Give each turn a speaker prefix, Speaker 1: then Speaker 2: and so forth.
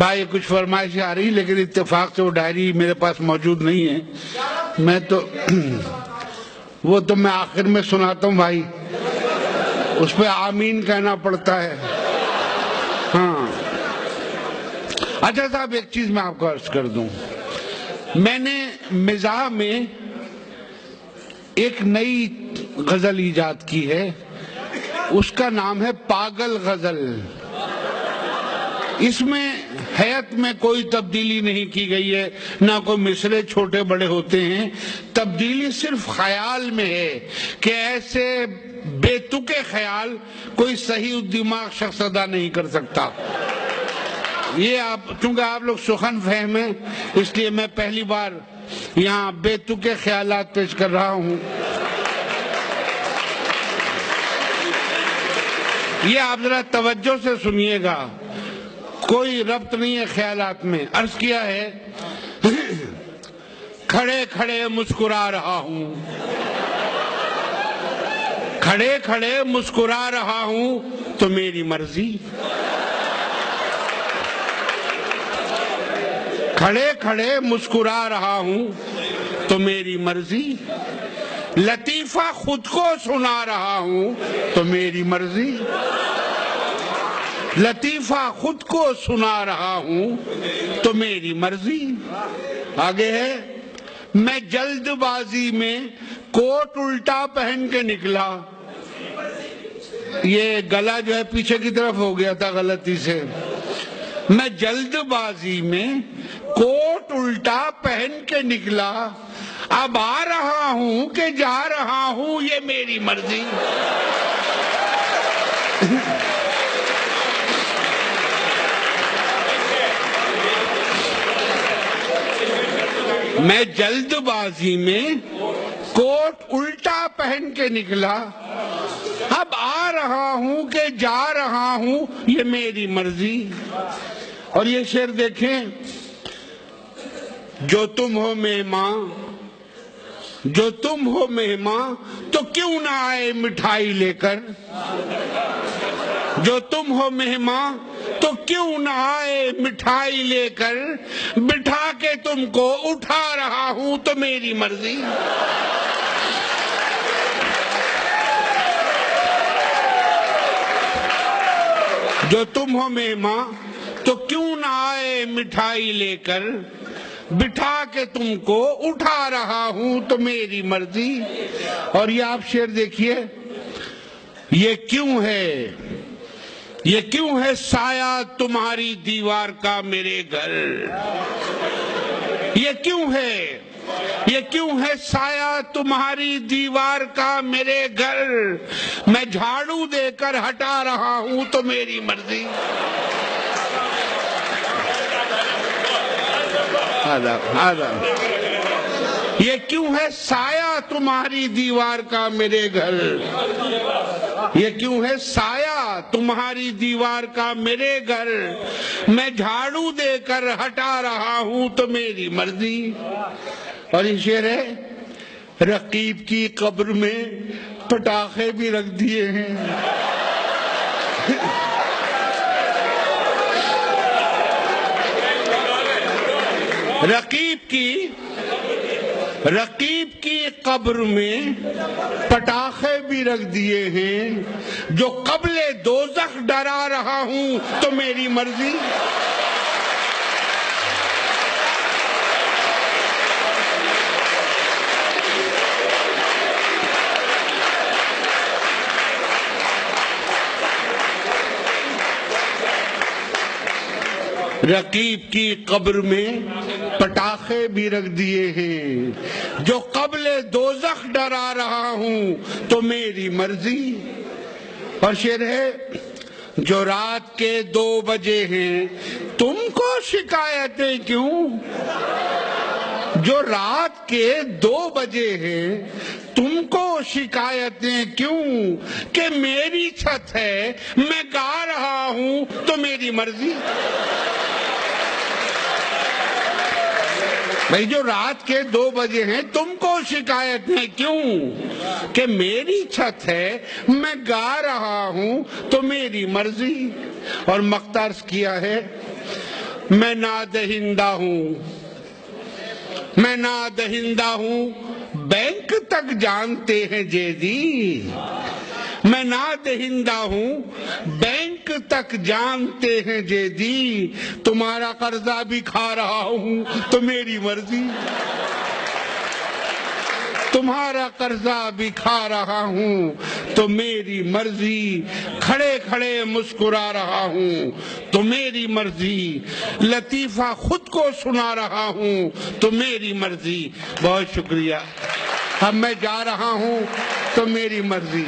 Speaker 1: بھائی کچھ فرمائشیں آ رہی لیکن اتفاق سے وہ ڈائری میرے پاس موجود نہیں ہے. میں تو وہ تو میں آخر میں سناتا ہوں بھائی, اس پہ آمین کہنا پڑتا ہے. ہاں اچھا صاحب, ایک چیز میں آپ کو عرض کر دوں, میں نے مزاح میں ایک نئی غزل ایجاد کی ہے, اس کا نام ہے پاگل غزل. اس میں حیت میں کوئی تبدیلی نہیں کی گئی ہے, نہ کوئی مصرے چھوٹے بڑے ہوتے ہیں. تبدیلی صرف خیال میں ہے کہ ایسے بے تکے خیال کوئی صحیح دماغ شخص ادا نہیں کر سکتا. یہ آپ چونکہ آپ لوگ سخن فہم ہیں, اس لیے میں پہلی بار یہاں بے تکے خیالات پیش کر رہا ہوں. یہ آپ ذرا توجہ سے سنیے گا, کوئی ربط نہیں ہے خیالات میں. عرض کیا ہے, کھڑے کھڑے مسکرا رہا ہوں, کھڑے کھڑے مسکرا رہا ہوں تو میری مرضی. کھڑے کھڑے مسکرا رہا ہوں تو میری مرضی. لطیفہ خود کو سنا رہا ہوں تو میری مرضی. لطیفہ خود کو سنا رہا ہوں تو میری مرضی. آگے ہے, میں جلد بازی میں کوٹ الٹا پہن کے نکلا. یہ گلا جو ہے پیچھے کی طرف ہو گیا تھا غلطی سے. میں جلد بازی میں کوٹ الٹا پہن کے نکلا, اب آ رہا ہوں کہ جا رہا ہوں یہ میری مرضی. میں جلد بازی میں کوٹ الٹا پہن کے نکلا, اب آ رہا ہوں کہ جا رہا ہوں یہ میری مرضی. اور یہ شعر دیکھیں, جو تم ہو مہماں, جو تم ہو مہماں تو کیوں نہ آئے مٹھائی لے کر. جو تم ہو مہماں تو کیوں نہ آئے مٹھائی لے کر, بٹھا کے تم کو اٹھا رہا ہوں تو میری مرضی. جو تم ہو مہماں تو کیوں نہ آئے مٹھائی لے کر, بٹھا کے تم کو اٹھا رہا ہوں تو میری مرضی. اور یہ آپ شعر دیکھیے, یہ کیوں ہے, یہ کیوں ہے سایہ تمہاری دیوار کا میرے گھر. یہ کیوں ہے, یہ کیوں ہے سایہ تمہاری دیوار کا میرے گھر, میں جھاڑو دے کر ہٹا رہا ہوں تو میری مرضی. یہ کیوں ہے سایہ تمہاری دیوار کا میرے گھر, یہ کیوں ہے سایہ تمہاری دیوار کا میرے گھر, میں جھاڑو دے کر ہٹا رہا ہوں تو میری مرضی. اور یہ شعر ہے, رقیب کی قبر میں پٹاخے بھی رکھ دیے ہیں. رقیب کی قبر میں پٹاخے بھی رکھ دیے ہیں, جو قبل دوزخ ڈرا رہا ہوں تو میری مرضی. رقیب کی قبر میں پٹاخے بھی رکھ دیے ہیں, جو قبل دوزخ ڈرا رہا ہوں تو میری مرضی. اور شعر ہے, جو رات کے 2 بجے ہیں تم کو شکایتیں کیوں. جو رات کے 2 بجے ہیں تم کو شکایتیں کیوں, کہ میری چھت ہے میں گا رہا ہوں تو میری مرضی. بھئی جو رات کے 2 بجے ہیں تم کو شکایت ہے کیوں, کہ میری چھت ہے میں گا رہا ہوں تو میری مرضی. اور مقترض کیا ہے, میں نادہندہ ہوں، میں نادہندہ ہوں، بینک تک جانتے ہیں جیدی، میں نادہندہ ہوں، بینک تک جانتے ہیں جیدی، تمہارا قرضہ بھی کھا رہا ہوں تو میری مرضی، تمہارا قرضہ بھی کھا رہا ہوں تو میری مرضی، کھڑے کھڑے مسکرا رہا ہوں تو میری مرضی، لطیفہ خود کو سنا رہا ہوں تو میری مرضی۔ بہت شکریہ، اب میں جا رہا ہوں تو میری مرضی۔